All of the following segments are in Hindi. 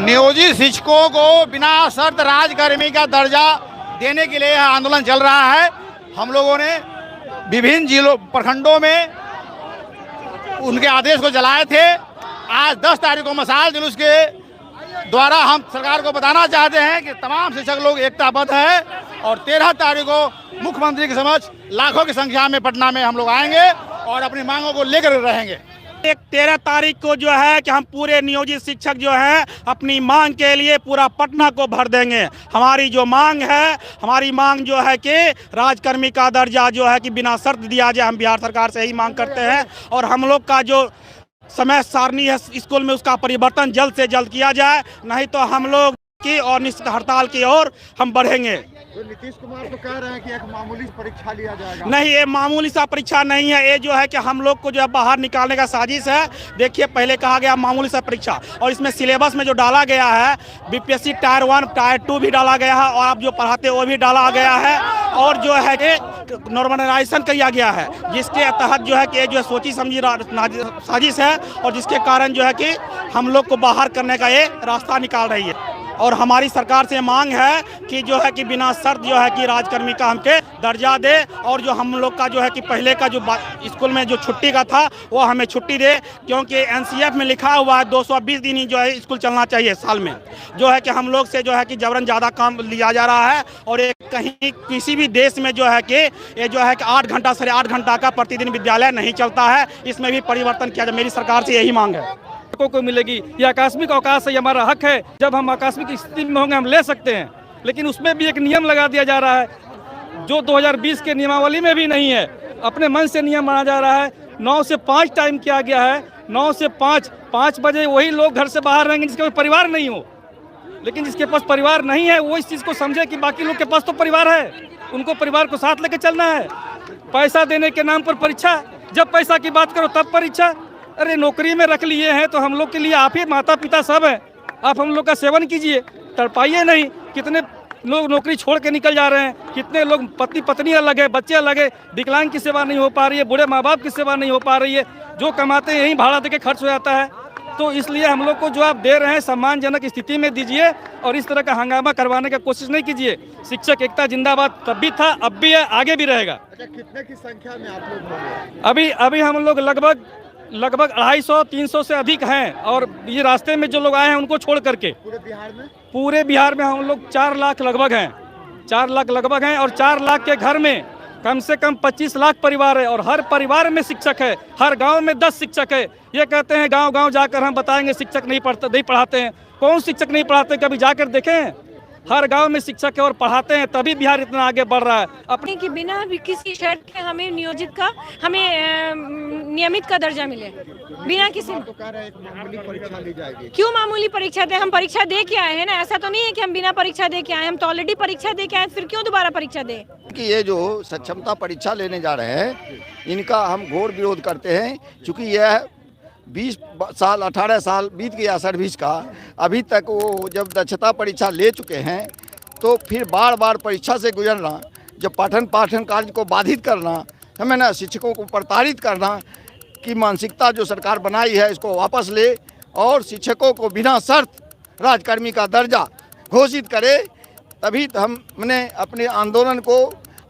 नियोजित शिक्षकों को बिना शर्त राजकर्मी का दर्जा देने के लिए यह आंदोलन चल रहा है। हम लोगों ने विभिन्न जिलों प्रखंडों में उनके आदेश को जलाए थे। आज 10 तारीख को मशाल जुलूस के द्वारा हम सरकार को बताना चाहते हैं कि तमाम शिक्षक लोग एकताबद्ध है और 13 तारीख को मुख्यमंत्री के समक्ष लाखों की संख्या में पटना में हम लोग आएंगे और अपनी मांगों को लेकर रहेंगे। 13 तारीख को जो है कि हम पूरे नियोजित शिक्षक जो है अपनी मांग के लिए पूरा पटना को भर देंगे। हमारी जो मांग है, हमारी मांग जो है कि राजकर्मी का दर्जा जो है कि बिना शर्त दिया जाए। हम बिहार सरकार से यही मांग करते हैं और हम लोग का जो समय सारणी है स्कूल में उसका परिवर्तन जल्द से जल्द किया जाए, नहीं तो हम लोग की और निश्चित हड़ताल की ओर हम बढ़ेंगे। तो नीतीश कुमार तो कह रहे हैं कि एक मामूली परीक्षा लिया जाएगा। नहीं, ये मामूली सा परीक्षा नहीं है। ये जो है कि हम लोग को जो है बाहर निकालने का साजिश है। देखिए, पहले कहा गया मामूली सा परीक्षा और इसमें सिलेबस में जो डाला गया है बीपीएससी टायर 1 टायर 2 भी डाला गया है और आप जो पढ़ाते वो भी डाला गया है और जो है कि नॉर्मलाइजेशन किया गया है, जिसके तहत जो है कि ये जो है सोची समझी साजिश है और जिसके कारण जो है कि हम लोग को बाहर करने का ये रास्ता निकाल रही है। और हमारी सरकार से मांग है कि जो है कि बिना शर्त जो है कि राजकर्मी का हमके दर्जा दे और जो हम लोग का जो है कि पहले का जो स्कूल में जो छुट्टी का था वो हमें छुट्टी दे, क्योंकि एनसीएफ में लिखा हुआ है 220 दिन ही जो है स्कूल चलना चाहिए साल में। जो है कि हम लोग से जो है कि जबरन ज़्यादा काम लिया जा रहा है और एक कहीं किसी भी देश में जो है कि ये जो है कि 8 घंटा साढ़े 8 घंटा का प्रतिदिन विद्यालय नहीं चलता है। इसमें भी परिवर्तन किया जाए। मेरी सरकार से यही मांग है। को मिलेगी। यह आकस्मिक अवकाश है, हमारा हक है। जब हम आकस्मिक स्थिति में होंगे हम ले सकते हैं, लेकिन उसमें भी एक नियम लगा दिया जा रहा है जो 2020 के नियमावली में भी नहीं है। अपने मन से नियम बना जा रहा है। 9 से 5 टाइम किया गया है। 9 से 5 बजे वही लोग घर से बाहर रहेंगे जिसके पास परिवार नहीं हो। लेकिन जिसके पास परिवार नहीं है वो इस चीज़ को समझे कि बाकी लोग के पास तो परिवार है, उनको परिवार को साथ लेकर चलना है। पैसा देने के नाम पर परीक्षा, जब पैसा की बात करो तब परीक्षा। अरे नौकरी में रख लिए हैं तो हम लोग के लिए आप ही माता पिता सब हैं। आप हम लोग का सेवन कीजिए, तड़पाइए नहीं। कितने लोग नौकरी छोड़ के निकल जा रहे हैं, कितने लोग पति पत्नी अलग है, बच्चे अलग है, विकलांग की सेवा नहीं हो पा रही है, बूढ़े माँ बाप की सेवा नहीं हो पा रही है। जो कमाते हैं यहीं भाड़ा देके खर्च हो जाता है। तो इसलिए हम लोग को जो आप दे रहे हैं सम्मानजनक स्थिति में दीजिए और इस तरह का हंगामा करवाने की कोशिश नहीं कीजिए। शिक्षक एकता जिंदाबाद तब भी था, अब भी है, आगे भी रहेगा। अच्छा, कितने की संख्या में आप लोग होंगे? अभी हम लोग लगभग 250-300 से अधिक हैं और ये रास्ते में जो लोग आए हैं उनको छोड़ करके पूरे बिहार में हम लोग 4 लाख लगभग हैं। 4 लाख लगभग हैं और 4 लाख के घर में कम से कम 25 लाख परिवार है और हर परिवार में शिक्षक है। हर गांव में 10 शिक्षक है। ये कहते हैं गांव-गांव जाकर हम बताएंगे शिक्षक नहीं पढ़ाते हैं। कौन शिक्षक नहीं पढ़ाते, कभी जाकर देखें? हर गांव में शिक्षक है और पढ़ाते हैं, तभी बिहार इतना आगे बढ़ रहा है। अपने कि बिना भी किसी शर्त के हमें नियमित का दर्जा मिले, बिना किसी तो कह रहे हैं एक मामूली परीक्षा ली जाएगी। क्यों मामूली परीक्षा दे? हम परीक्षा दे के आए हैं ना। ऐसा तो नहीं है कि हम बिना परीक्षा दे के आए, हम तो ऑलरेडी परीक्षा दे के आए, फिर क्यों दोबारा परीक्षा दे? कि ये जो सक्षमता परीक्षा लेने जा रहे हैं इनका हम घोर विरोध करते हैं, क्योंकि यह 20 साल 18 साल बीत गया सर्विस का, अभी तक वो जब दक्षता परीक्षा ले चुके हैं तो फिर बार बार परीक्षा से गुजरना, जब पाठन कार्य को बाधित करना, हमें ना शिक्षकों को प्रताड़ित करना की मानसिकता जो सरकार बनाई है इसको वापस ले और शिक्षकों को बिना शर्त राजकर्मी का दर्जा घोषित करे। तभी तो हमने अपने आंदोलन को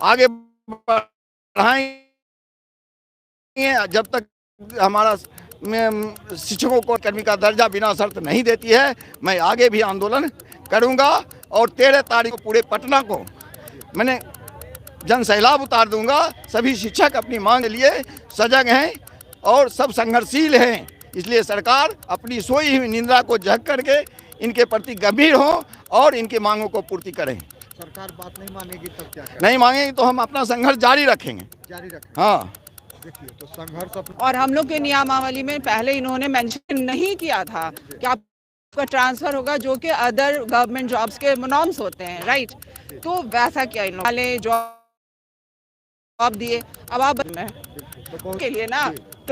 आगे बढ़ाएंगे। जब तक हमारा शिक्षकों को कर्मी का दर्जा बिना शर्त नहीं देती है, मैं आगे भी आंदोलन करूंगा और 13 तारीख को पूरे पटना को मैंने जन सैलाब उतार दूंगा। सभी शिक्षक अपनी मांग के लिए सजग हैं और सब संघर्षशील हैं। इसलिए सरकार अपनी सोई हुई निंदा को जग करके इनके प्रति गंभीर हो और इनकी मांगों को पूर्ति करें। सरकार बात नहीं मानेगी तब क्या करें? नहीं मांगेगी तो हम अपना संघर्ष जारी रखेंगे। हाँ, देखिए तो संघर्ष। और हम लोग के नियमावली में पहले इन्होंने मेंशन नहीं किया था कि आपका ट्रांसफर होगा, जो कि अदर गवर्नमेंट जॉब्स के नॉर्म्स होते हैं, राइट? तो वैसा क्या इन लोगों जॉब दिए। अब आप के लिए ना तो